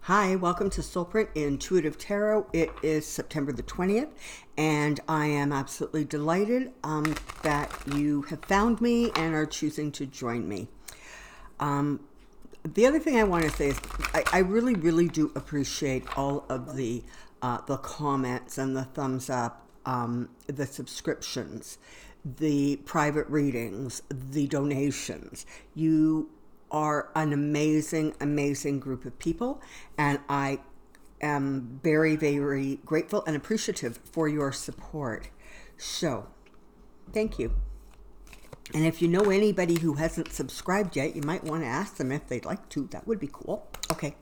Hi, welcome to Soulprint Intuitive Tarot. It is September the 20th, and I am absolutely delighted that you have found me and are choosing to join me. The other thing I want to say is I really, really do appreciate all of the comments and the thumbs up, the subscriptions, the private readings, the donations. You are an amazing, amazing group of people, and I am very, very grateful and appreciative for your support. So, thank you. And if you know anybody who hasn't subscribed yet, you might want to ask them if they'd like to. That would be cool. Okay,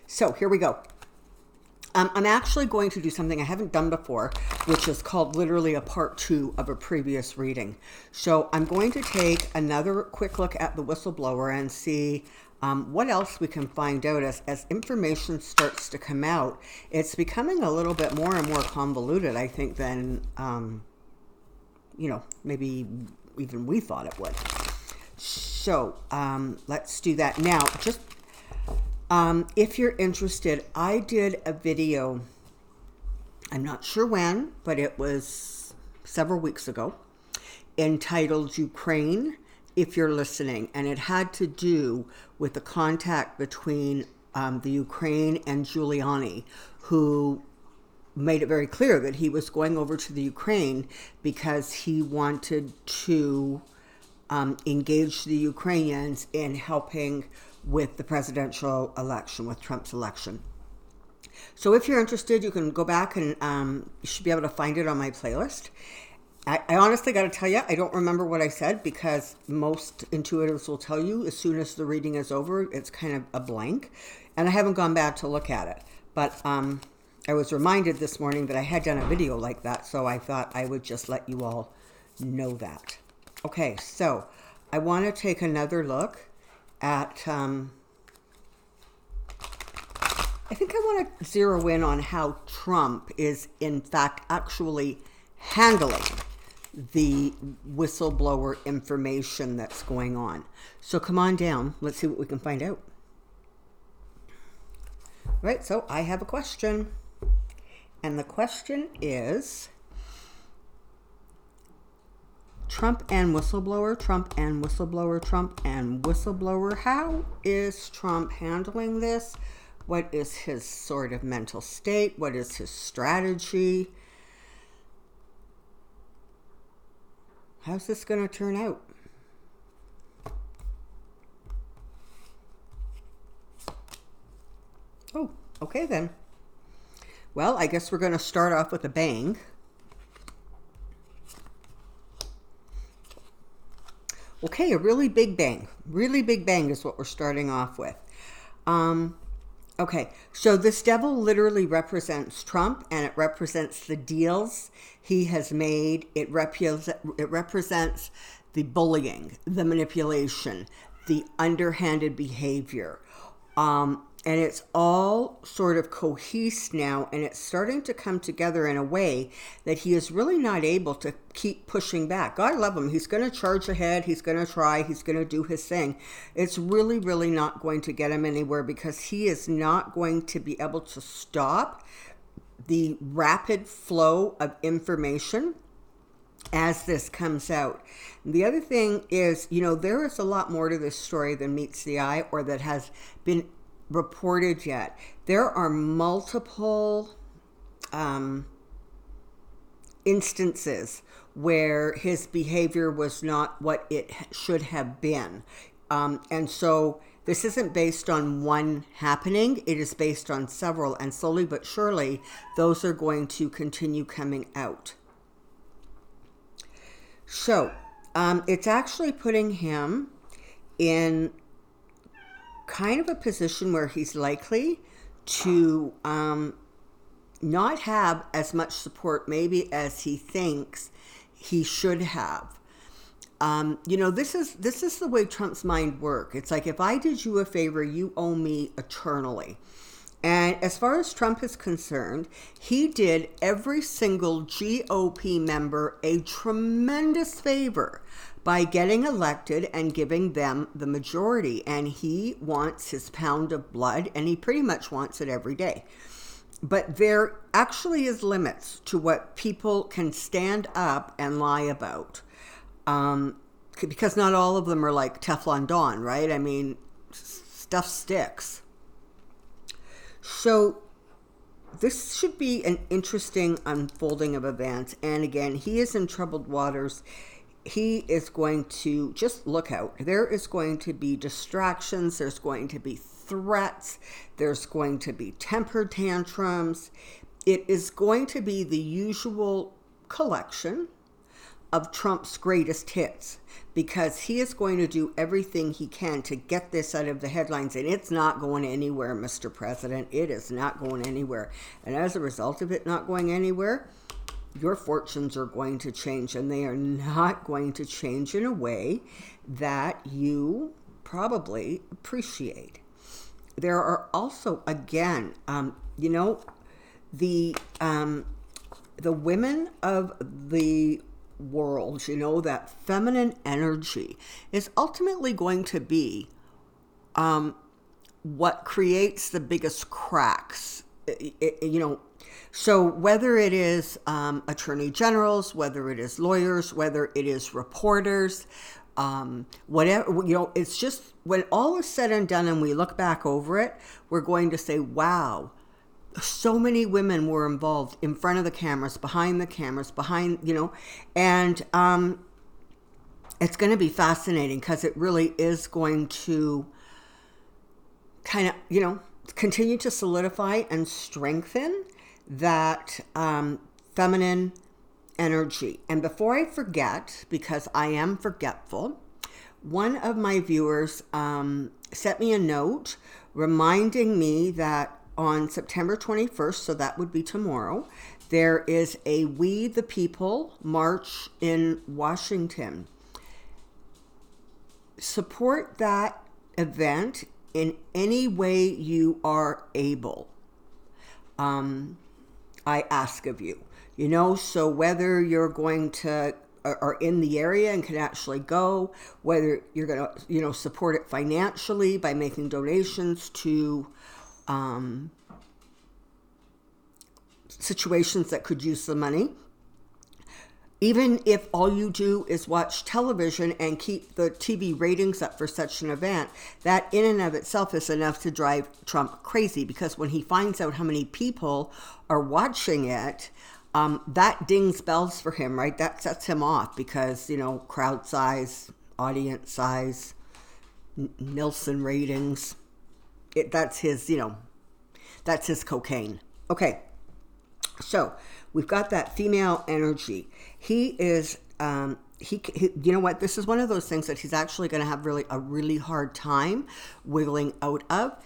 so here we go. I'm actually going to do something I haven't done before, which is called literally a part 2 of a previous reading. So I'm going to take another quick look at the whistleblower and see what else we can find out as information starts to come out. It's becoming a little bit more and more convoluted, I think, than, maybe even we thought it would. So let's do that now. Just if you're interested, I did a video, I'm not sure when, but it was several weeks ago, entitled Ukraine, if you're listening. And it had to do with the contact between the Ukraine and Giuliani, who made it very clear that he was going over to the Ukraine because he wanted to engage the Ukrainians in helping with the presidential election, with Trump's election. So if you're interested, you can go back and you should be able to find it on my playlist. I honestly got to tell you, I don't remember what I said, because most intuitives will tell you as soon as the reading is over, it's kind of a blank. And I haven't gone back to look at it. But I was reminded this morning that I had done a video like that, so I thought I would just let you all know that. Okay, so I want to take another look at, I think I want to zero in on how Trump is in fact actually handling the whistleblower information that's going on. So come on down, let's see what we can find out. Right, so I have a question, and the question is, Trump and whistleblower, Trump and whistleblower, Trump and whistleblower. How is Trump handling this? What is his sort of mental state? What is his strategy? How's this going to turn out? Oh, okay then. Well, I guess we're going to start off with a bang. Okay, a really big bang. Really big bang is what we're starting off with. Okay, so this devil literally represents Trump, and it represents the deals he has made. It represents the bullying, the manipulation, the underhanded behavior. And it's all sort of cohesed now, and it's starting to come together in a way that he is really not able to keep pushing back. God love him. He's going to charge ahead. He's going to try. He's going to do his thing. It's really, really not going to get him anywhere, because he is not going to be able to stop the rapid flow of information as this comes out. The other thing is, there is a lot more to this story than meets the eye, or that has been reported yet. There are multiple instances where his behavior was not what it should have been. And so this isn't based on one happening. It is based on several, and slowly but surely, those are going to continue coming out. So it's actually putting him in kind of a position where he's likely to not have as much support maybe as he thinks he should have. This is the way Trump's mind works. It's like, if I did you a favor, you owe me eternally. And as far as Trump is concerned, he did every single GOP member a tremendous favor by getting elected and giving them the majority. And he wants his pound of blood, and he pretty much wants it every day. But there actually is limits to what people can stand up and lie about. Because not all of them are like Teflon Don, right? I mean, stuff sticks. So this should be an interesting unfolding of events. And again, he is in troubled waters. He is going to just look out. There is going to be distractions. There's going to be threats. There's going to be temper tantrums. It is going to be the usual collection of Trump's greatest hits, because he is going to do everything he can to get this out of the headlines, and it's not going anywhere, Mr. President. It is not going anywhere. And as a result of it not going anywhere, your fortunes are going to change, and they are not going to change in a way that you probably appreciate. There are also, again, the women of the world, that feminine energy is ultimately going to be what creates the biggest cracks, So whether it is attorney generals, whether it is lawyers, whether it is reporters, whatever, it's just when all is said and done and we look back over it, we're going to say, wow, so many women were involved in front of the cameras, behind, and it's going to be fascinating, because it really is going to kind of, continue to solidify and strengthen that feminine energy. And before I forget, because I am forgetful, one of my viewers sent me a note reminding me that on September 21st, so that would be tomorrow, there is a We the People march in Washington. Support that event in any way you are able. I ask of you, so whether you're going to are in the area and can actually go, whether you're going to, support it financially by making donations to situations that could use the money. Even if all you do is watch television and keep the TV ratings up for such an event, that in and of itself is enough to drive Trump crazy, because when he finds out how many people are watching it, that dings bells for him, right? That sets him off, because, crowd size, audience size, Nielsen ratings, that's his, that's his cocaine. Okay. So we've got that female energy. He is, you know what? This is one of those things that he's actually going to have a really hard time wiggling out of.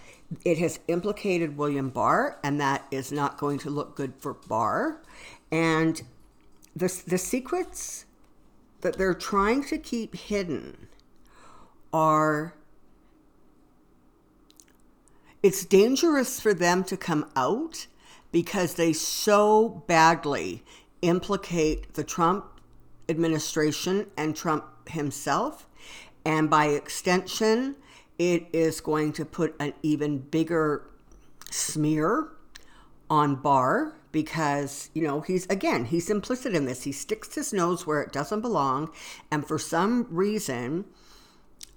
It has implicated William Barr, and that is not going to look good for Barr. And the secrets that they're trying to keep hidden are, it's dangerous for them to come out, because they so badly implicate the Trump administration and Trump himself. And by extension, it is going to put an even bigger smear on Barr, because, he's implicit in this. He sticks his nose where it doesn't belong. And for some reason,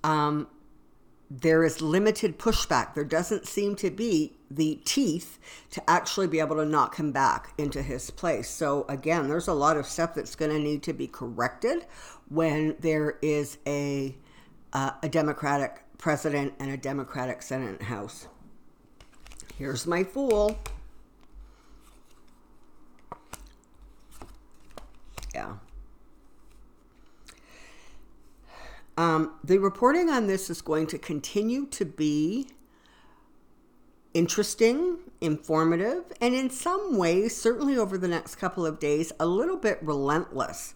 there is limited pushback. There doesn't seem to be the teeth to actually be able to knock him back into his place. So again, there's a lot of stuff that's going to need to be corrected when there is a Democratic president and a Democratic Senate and House. Here's my Fool. Yeah. The reporting on this is going to continue to be interesting, informative, and in some ways, certainly over the next couple of days, a little bit relentless.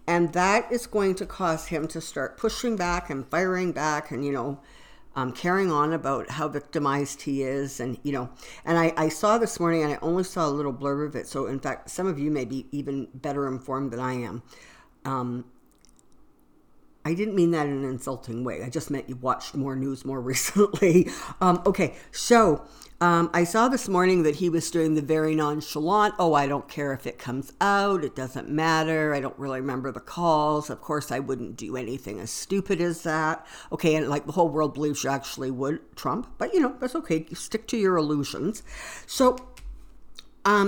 And that is going to cause him to start pushing back and firing back and, carrying on about how victimized he is. And, and I saw this morning, and I only saw a little blurb of it. So in fact, some of you may be even better informed than I am. I didn't mean that in an insulting way. I just meant you watched more news more recently. Okay, so I saw this morning that he was doing the very nonchalant, oh, I don't care if it comes out, it doesn't matter, I don't really remember the calls. Of course, I wouldn't do anything as stupid as that. Okay, and like the whole world believes you actually would, Trump, but that's okay. You stick to your illusions. So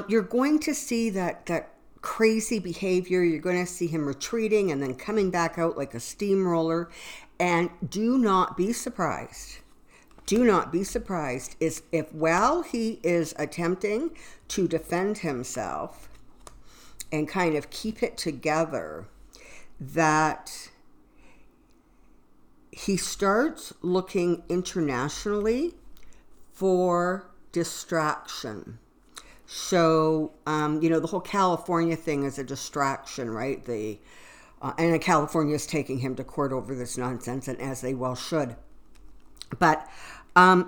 you're going to see that crazy behavior. You're going to see him retreating and then coming back out like a steamroller. And do not be surprised. Do not be surprised if while he is attempting to defend himself and kind of keep it together, that he starts looking internationally for distraction. So, the whole California thing is a distraction, right? And California is taking him to court over this nonsense, and as they well should. But, I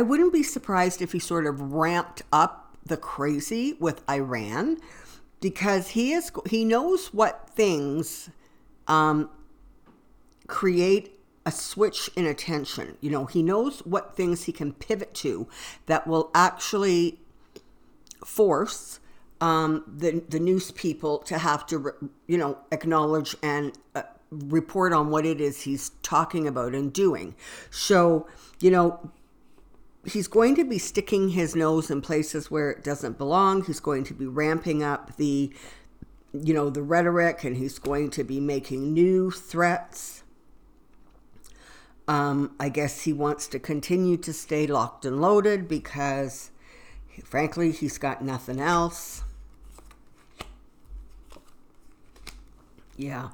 wouldn't be surprised if he sort of ramped up the crazy with Iran, because he knows what things create a switch in attention. He knows what things he can pivot to that will actually force the news people to have to, acknowledge and report on what it is he's talking about and doing. So, he's going to be sticking his nose in places where it doesn't belong. He's going to be ramping up the rhetoric, and he's going to be making new threats. I guess he wants to continue to stay locked and loaded because, frankly, he's got nothing else. Yeah.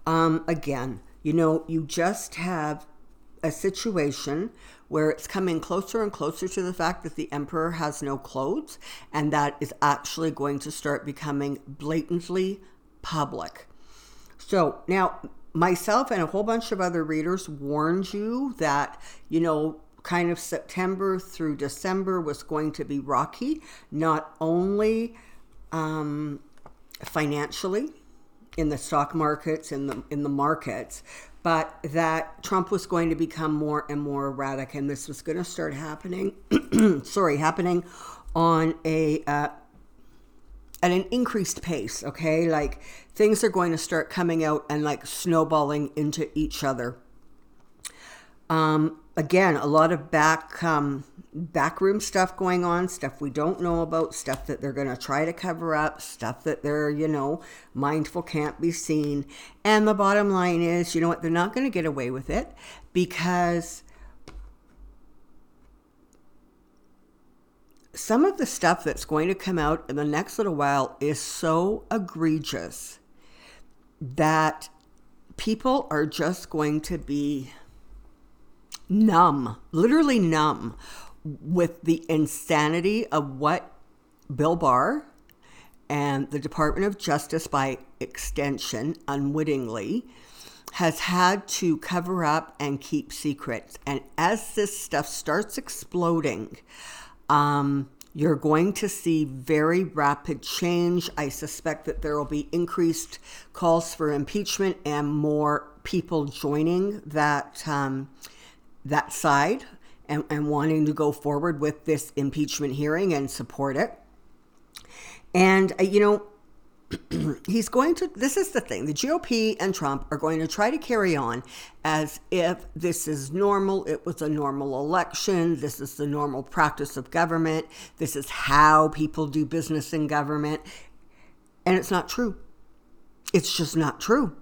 Again, you just have a situation where it's coming closer and closer to the fact that the emperor has no clothes, and that is actually going to start becoming blatantly public. So now, myself and a whole bunch of other readers warned you that, kind of September through December was going to be rocky, not only financially in the stock markets, in the markets, but that Trump was going to become more and more erratic, and this was going to start happening on at an increased pace. Okay, like things are going to start coming out and like snowballing into each other. Again, a lot of backroom stuff going on, stuff we don't know about, stuff that they're going to try to cover up, stuff that they're, mindful can't be seen. And the bottom line is, they're not going to get away with it, because some of the stuff that's going to come out in the next little while is so egregious that people are just going to be numb, literally numb, with the insanity of what Bill Barr and the Department of Justice, by extension, unwittingly, has had to cover up and keep secrets. And as this stuff starts exploding, you're going to see very rapid change. I suspect that there will be increased calls for impeachment and more people joining that side and wanting to go forward with this impeachment hearing and support it. And, this is the thing, the GOP and Trump are going to try to carry on as if this is normal. It was a normal election. This is the normal practice of government. This is how people do business in government. And it's not true. It's just not true.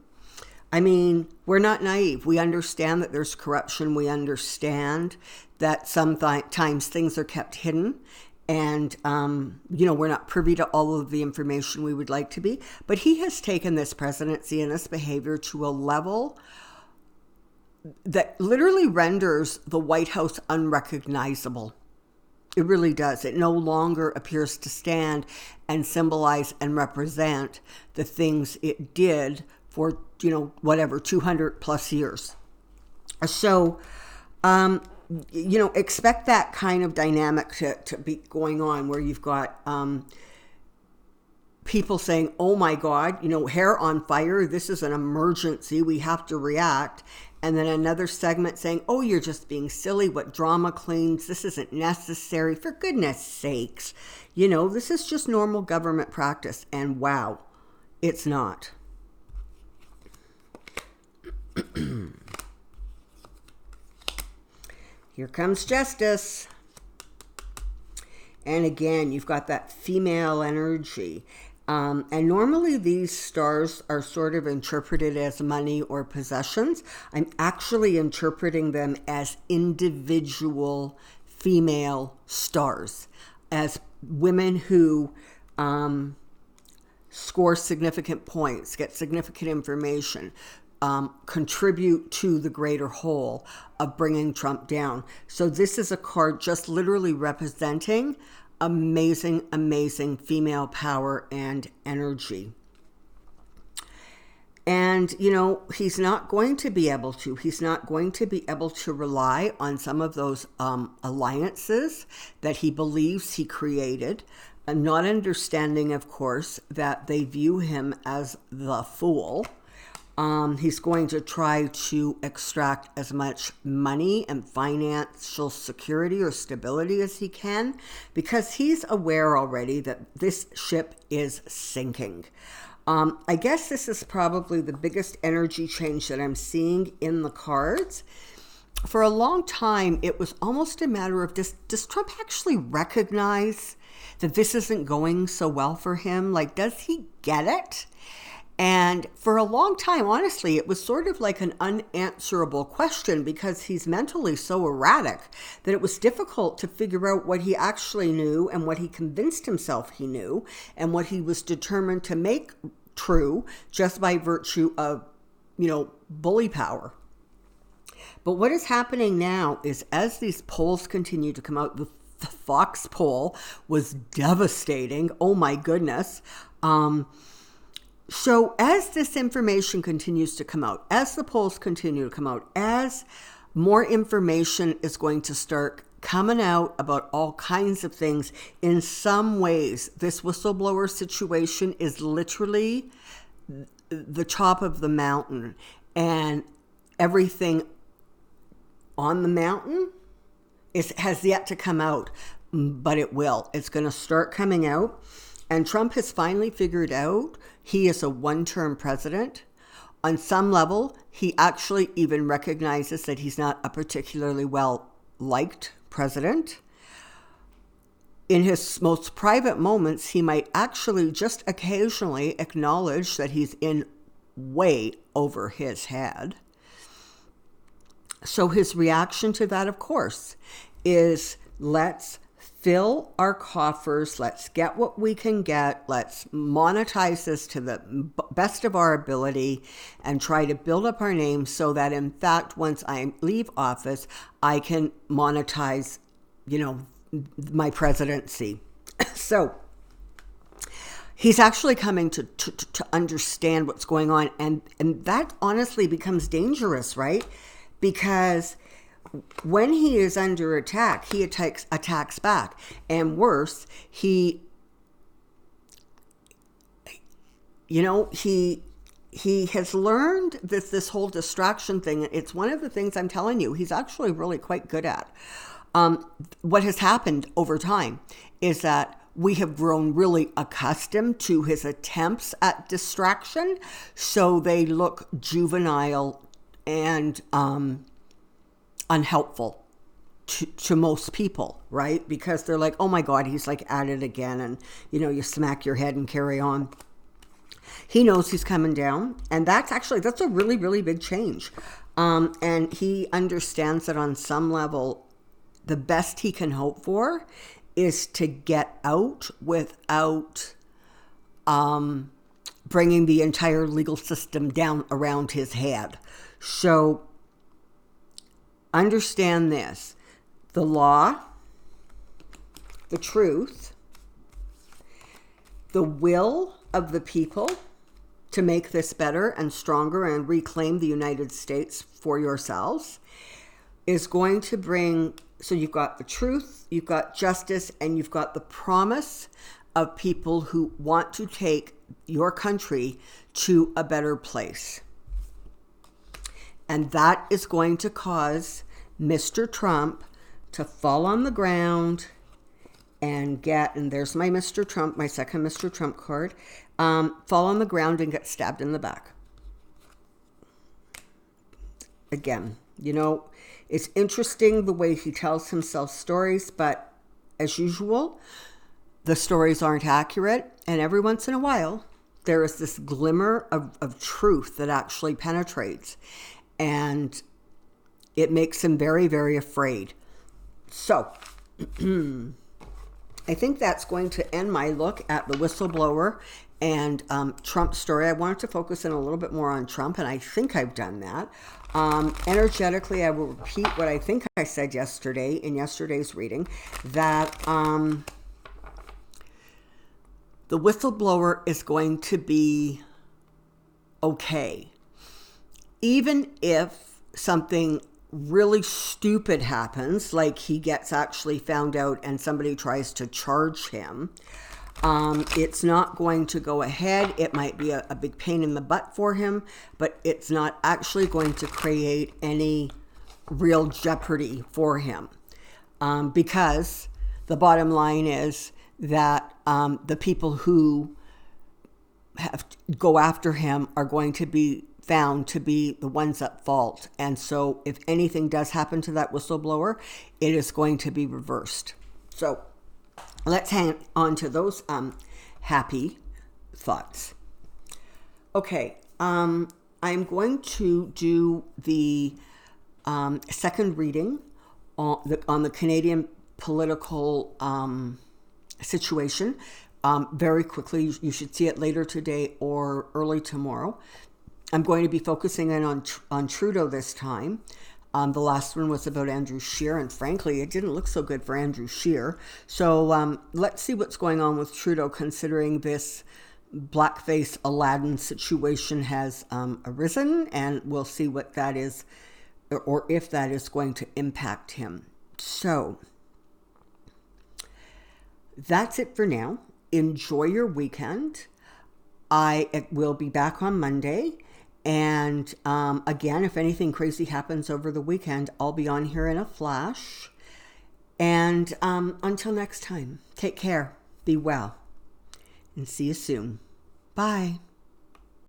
I mean, we're not naive. We understand that there's corruption. We understand that sometimes things are kept hidden. And, we're not privy to all of the information we would like to be. But he has taken this presidency and this behavior to a level that literally renders the White House unrecognizable. It really does. It no longer appears to stand and symbolize and represent the things it did for, 200 plus years. So, expect that kind of dynamic to be going on, where you've got people saying, oh my God, you know, hair on fire, this is an emergency, we have to react. And then another segment saying, oh, you're just being silly, what drama queens, this isn't necessary, for goodness sakes. You know, this is just normal government practice. And wow, it's not. Here comes justice. And again, you've got that female energy. And normally these stars are sort of interpreted as money or possessions. I'm actually interpreting them as individual female stars, as women who score significant points, get significant information, contribute to the greater whole of bringing Trump down. So this is a card just literally representing amazing, amazing female power and energy. And, you know, he's not going to be able to rely on some of those alliances that he believes he created, not understanding, of course, that they view him as the fool. He's going to try to extract as much money and financial security or stability as he can, because he's aware already that this ship is sinking. I guess this is probably the biggest energy change that I'm seeing in the cards. For a long time, it was almost a matter of, does Trump actually recognize that this isn't going so well for him? Like, does he get it? And for a long time, honestly, it was sort of like an unanswerable question, because he's mentally so erratic that it was difficult to figure out what he actually knew and what he convinced himself he knew and what he was determined to make true just by virtue of, you know, bully power. But what is happening now is, as these polls continue to come out, the Fox poll was devastating. Oh my goodness. So as this information continues to come out, as the polls continue to come out, as more information is going to start coming out about all kinds of things, in some ways, this whistleblower situation is literally the top of the mountain, and everything on the mountain has yet to come out, but it will. It's going to start coming out. And Trump has finally figured out he is a one-term president. On some level, he actually even recognizes that he's not a particularly well-liked president. In his most private moments, he might actually just occasionally acknowledge that he's in way over his head. So his reaction to that, of course, is let's fill our coffers, let's get what we can get, let's monetize this to the best of our ability and try to build up our name so that, in fact, once I leave office, I can monetize, you know, my presidency. So he's actually coming to understand what's going on, and that honestly becomes dangerous, right? Because when he is under attack, he attacks back. And worse, he has learned this whole distraction thing. It's one of the things I'm telling you, he's actually really quite good at. What has happened over time is that we have grown really accustomed to his attempts at distraction. So they look juvenile and unhelpful to most people, right? Because they're like, oh my God, he's like at it again. And, you know, you smack your head and carry on. He knows he's coming down. And that's a really, really big change. And he understands that on some level, the best he can hope for is to get out without bringing the entire legal system down around his head. So understand this: the law, the truth, the will of the people to make this better and stronger and reclaim the United States for yourselves is going to bring, so you've got the truth, you've got justice, and you've got the promise of people who want to take your country to a better place. And that is going to cause Mr. Trump to fall on the ground and there's my Mr. Trump, my second Mr. Trump card, fall on the ground and get stabbed in the back. Again, you know, it's interesting the way he tells himself stories, but as usual, the stories aren't accurate. And every once in a while, there is this glimmer of truth that actually penetrates. And it makes him very, very afraid. So, I think that's going to end my look at the whistleblower and Trump story. I wanted to focus in a little bit more on Trump, and I think I've done that. Energetically, I will repeat what I think I said yesterday in yesterday's reading, that the whistleblower is going to be okay. Even if something really stupid happens, like he gets actually found out and somebody tries to charge him, it's not going to go ahead. It might be a big pain in the butt for him, but it's not actually going to create any real jeopardy for him, because the bottom line is that the people who have to go after him are going to be found to be the ones at fault. And so if anything does happen to that whistleblower, it is going to be reversed. So let's hang on to those happy thoughts. Okay, I'm going to do the second reading on the Canadian political situation very quickly. You should see it later today or early tomorrow. I'm going to be focusing in on Trudeau this time. The last one was about Andrew Scheer, and frankly, it didn't look so good for Andrew Scheer. So let's see what's going on with Trudeau, considering this blackface Aladdin situation has arisen, and we'll see what that is, or if that is going to impact him. So that's it for now. Enjoy your weekend. I will be back on Monday. And again, if anything crazy happens over the weekend, I'll be on here in a flash. And until next time, take care, be well, and see you soon. Bye.